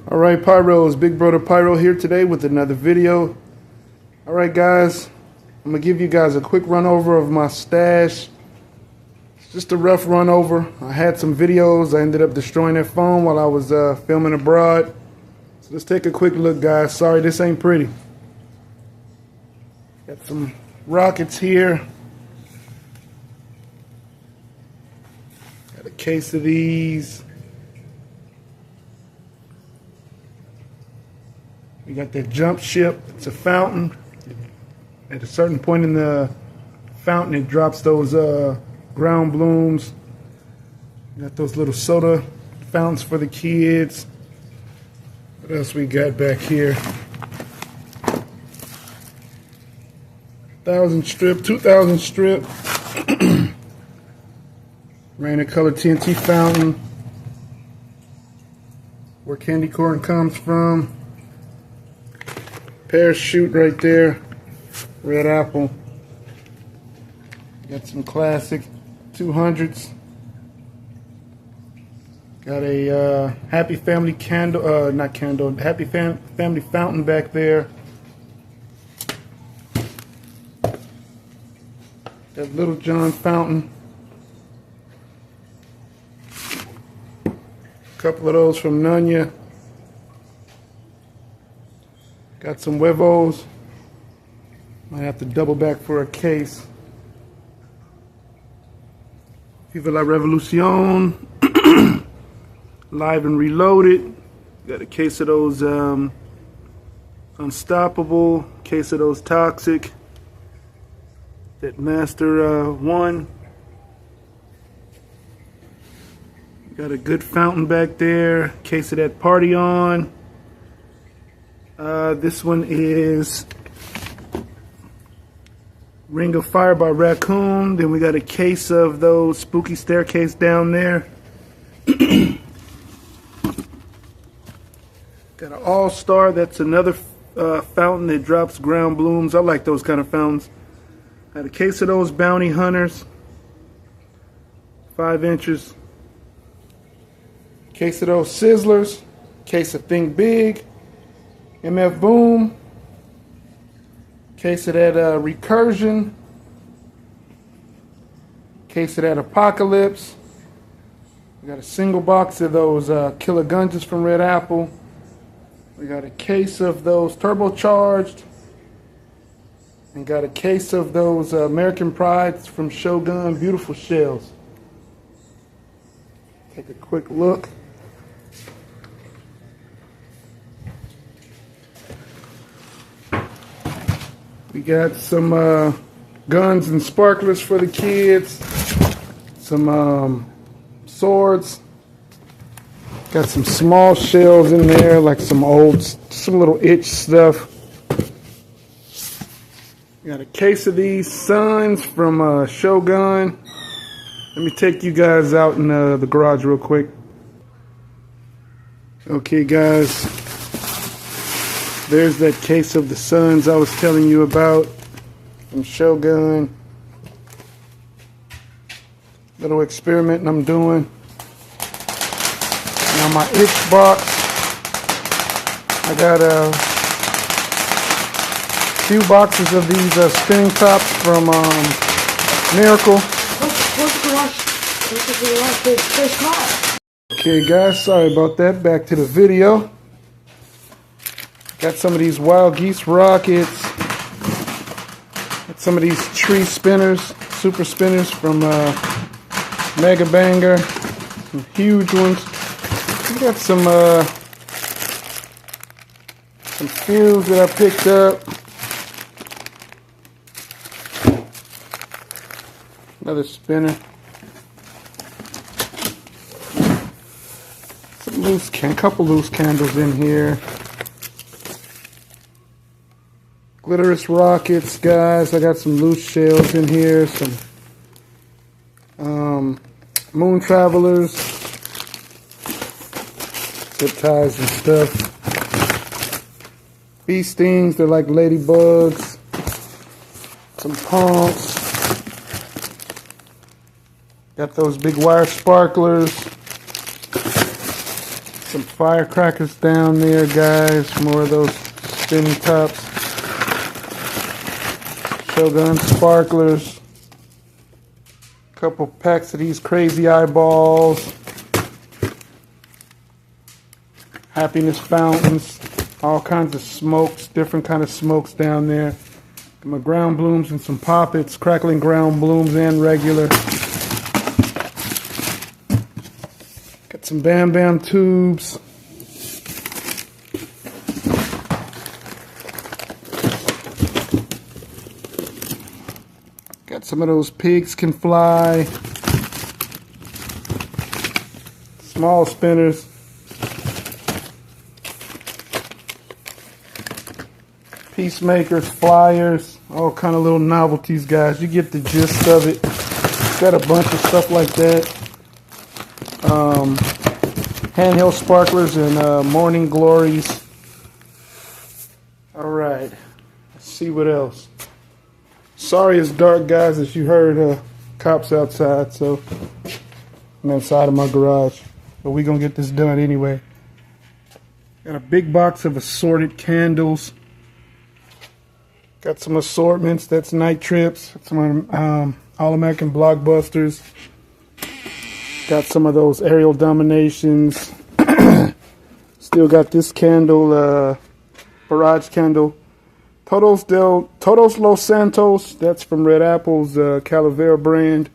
Alright Pyros, Big Brother Pyro here today with another video. Alright guys, I'm going to give you guys a quick run over of my stash. It's just a rough run over. I had some videos, I ended up destroying that phone while I was filming abroad. So let's take a quick look guys. Sorry this ain't pretty. Got some rockets here. Got a case of these. We got that jump ship. It's a fountain. At a certain point in the fountain, it drops those ground blooms. We got those little soda fountains for the kids. What else we got back here? 1,000 strip, 2,000 strip. Rain of Color TNT fountain. Where candy corn comes from. Parachute right there, Red Apple. Got some classic 200s. Got a Happy Family candle, not candle, Happy Family fountain back there. Got Little John fountain. A couple of those from Nunya. Got some huevos. Might have to double back for a case. Viva la Revolucion. Live and Reloaded. Got a case of those Unstoppable. Case of those Toxic. That Master 1. Got a good fountain back there. Case of that Party On. This one is Ring of Fire by Raccoon. Then we got a case of those Spooky Staircase down there. Got an All-Star. That's another fountain that drops ground blooms. I like those kind of fountains. Got a case of those Bounty Hunters. 5 inches. Case of those Sizzlers. Case of Think Big. MF Boom. Case of that Recursion. Case of that Apocalypse. We got a single box of those Killer Gunges from Red Apple. We got a case of those Turbocharged. And got a case of those American Prides from Shogun. Beautiful shells. Take a quick look. We got some guns and sparklers for the kids. Some swords. Got some small shells in there, like some little itch stuff. Got a case of these Suns from Shogun. Let me take you guys out in the garage real quick. Okay, guys. There's that case of the Suns I was telling you about from Shogun. Little experiment I'm doing. Now my itch box. I got a few boxes of these spinning tops from Miracle. Okay guys, sorry about that. Back to the video. Got some of these Wild Geese rockets. Got some of these tree spinners, super spinners from Mega Banger. Some huge ones. We got some fuse that I picked up. Another spinner. Couple loose candles in here. Glitterous rockets, guys. I got some loose shells in here. Some moon travelers, zip ties and stuff. Bee stings, they're like ladybugs. Some punks. Got those big wire sparklers. some firecrackers down there, guys. More of those spinning tops. Shogun sparklers. Couple packs of these crazy eyeballs. Happiness fountains. All kinds of smokes, different kind of smokes down there. Got my ground blooms and some poppets, crackling ground blooms and regular. Got some Bam Bam tubes. Got some of those pigs can fly. Small spinners. Peacemakers, flyers, all kind of little novelties, guys. You get the gist of it. Got a bunch of stuff like that. Handheld sparklers and morning glories. All right, let's see what else. Sorry it's dark, guys, as you heard cops outside, so I'm inside of my garage. But we're going to get this done anyway. Got a big box of assorted candles. Got some assortments. That's Night Trips. Some All-American Blockbusters. Got some of those Aerial Dominations. Still got this candle, barrage candle. Todos Los Santos. That's from Red Apple's Calavera brand.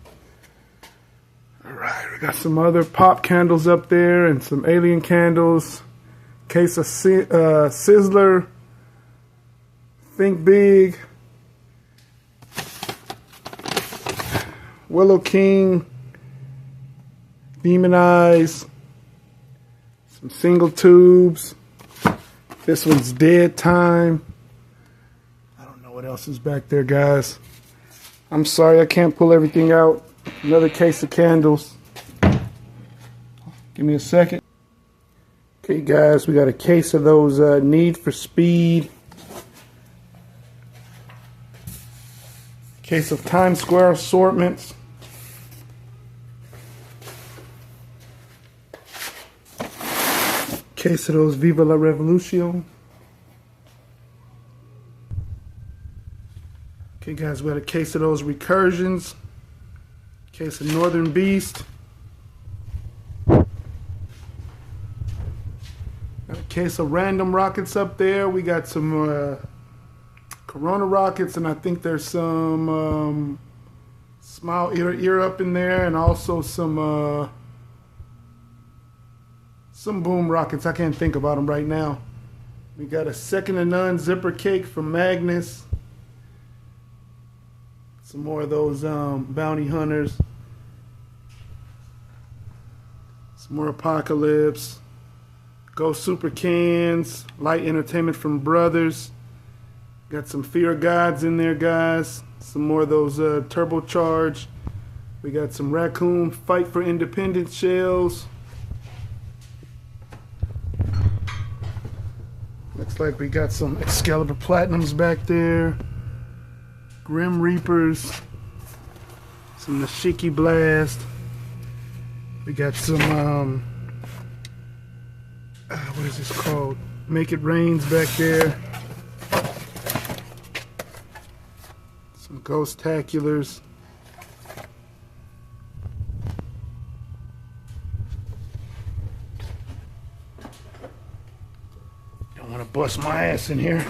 Alright, we got some other pop candles up there and some alien candles. Case of Sizzler. Think Big, Willow King, Demon Eyes, some single tubes. This one's Dead Time. I don't know what else is back there, guys. I'm sorry I can't pull everything out. Another case of candles. Give me a second. Okay, guys, we got a case of those Need for Speed. Case of Times Square assortments. Case of those Viva la Revolution. Okay, guys, we got a case of those Recursions. Case of Northern Beast. Got a case of random rockets up there. We got some Corona rockets, and I think there's some Smile Ear up in there, and also some boom rockets. I can't think about them right now. We got a second to none zipper cake from Magnus. Some more of those bounty hunters. Some more Apocalypse. Go Super Cans. Light Entertainment from Brothers. Got some Fear of Gods in there, guys. Some more of those turbocharged. We got some Raccoon Fight for Independence shells. Looks like we got some Excalibur Platinums back there. Grim Reapers. Some Nashiki Blast. We got some, what is this called? Make It Rains back there. Some Ghost-taculars. Don't want to bust my ass in here.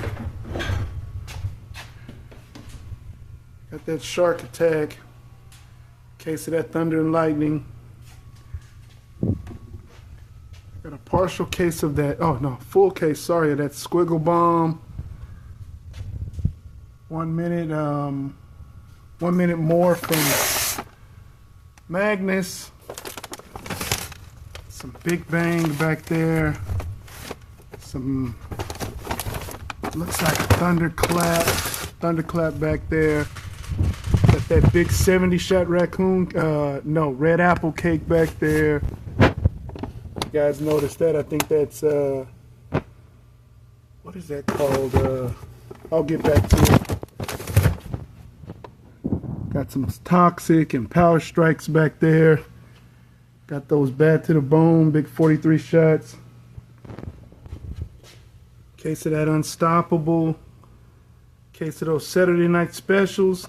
Got that Shark Attack. Case of that Thunder and Lightning. Got a partial case of that. Oh no, full case. Sorry, of that Squiggle Bomb. 1 minute. 1 minute more from Magnus. Some Big Bang back there. Some looks like a Thunderclap back there. Got that big 70-shot raccoon. No, Red Apple cake back there. You guys noticed that? I think that's what is that called? I'll get back to it. Got some Toxic and Power Strikes back there. Got those Bad to the Bone, big 43 shots. Case of that Unstoppable. Case of those Saturday night specials.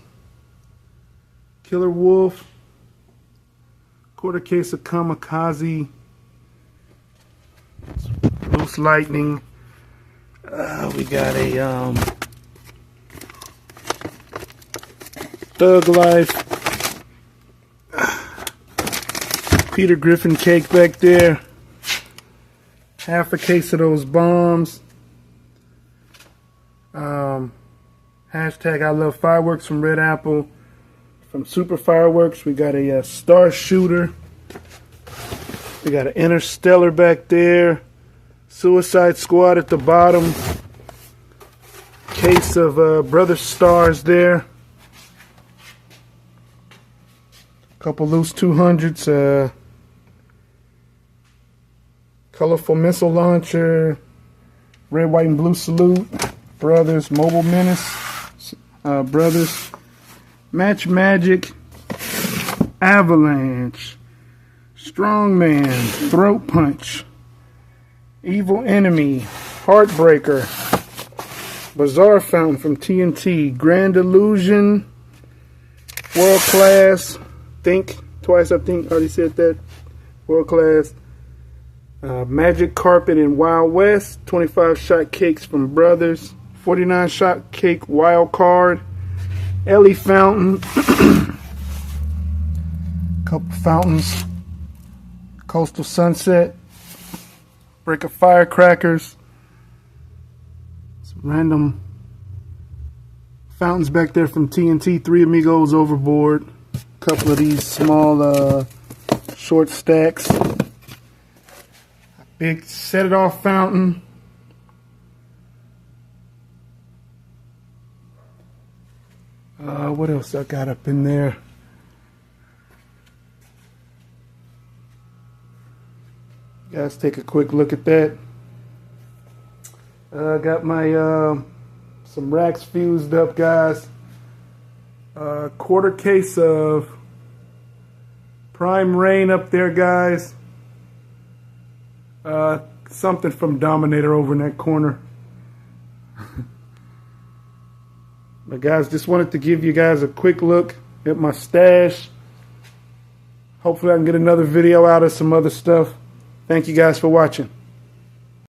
Killer Wolf. Quarter case of Kamikaze. Loose Lightning. We got a Thug Life. Peter Griffin cake back there. Half a case of those bombs. Hashtag I love fireworks from Red Apple. From Super Fireworks, we got a Star Shooter. We got an Interstellar back there. Suicide Squad at the bottom. Case of Brother Stars there. Couple loose 200s. Colorful Missile Launcher. Red, White, and Blue Salute. Brothers. Mobile Menace. Brothers. Match Magic. Avalanche. Strongman. Throat Punch. Evil Enemy. Heartbreaker. Bizarre Fountain from TNT. Grand Illusion. World Class. Think Twice, I think. Already said that. World Class. Magic Carpet in Wild West. 25 shot cakes from Brothers. 49 shot cake Wild Card. Ellie Fountain. Couple fountains. Coastal Sunset. Break of Firecrackers. Some random fountains back there from TNT. Three Amigos Overboard. Couple of these small short stacks. Big Set It Off fountain. What else I got up in there? Guys, take a quick look at that. Got my some racks fused up, guys. Quarter case of Prime Rain up there, guys. Something from Dominator over in that corner. But guys, just wanted to give you guys a quick look at my stash. Hopefully I can get another video out of some other stuff. Thank you guys for watching.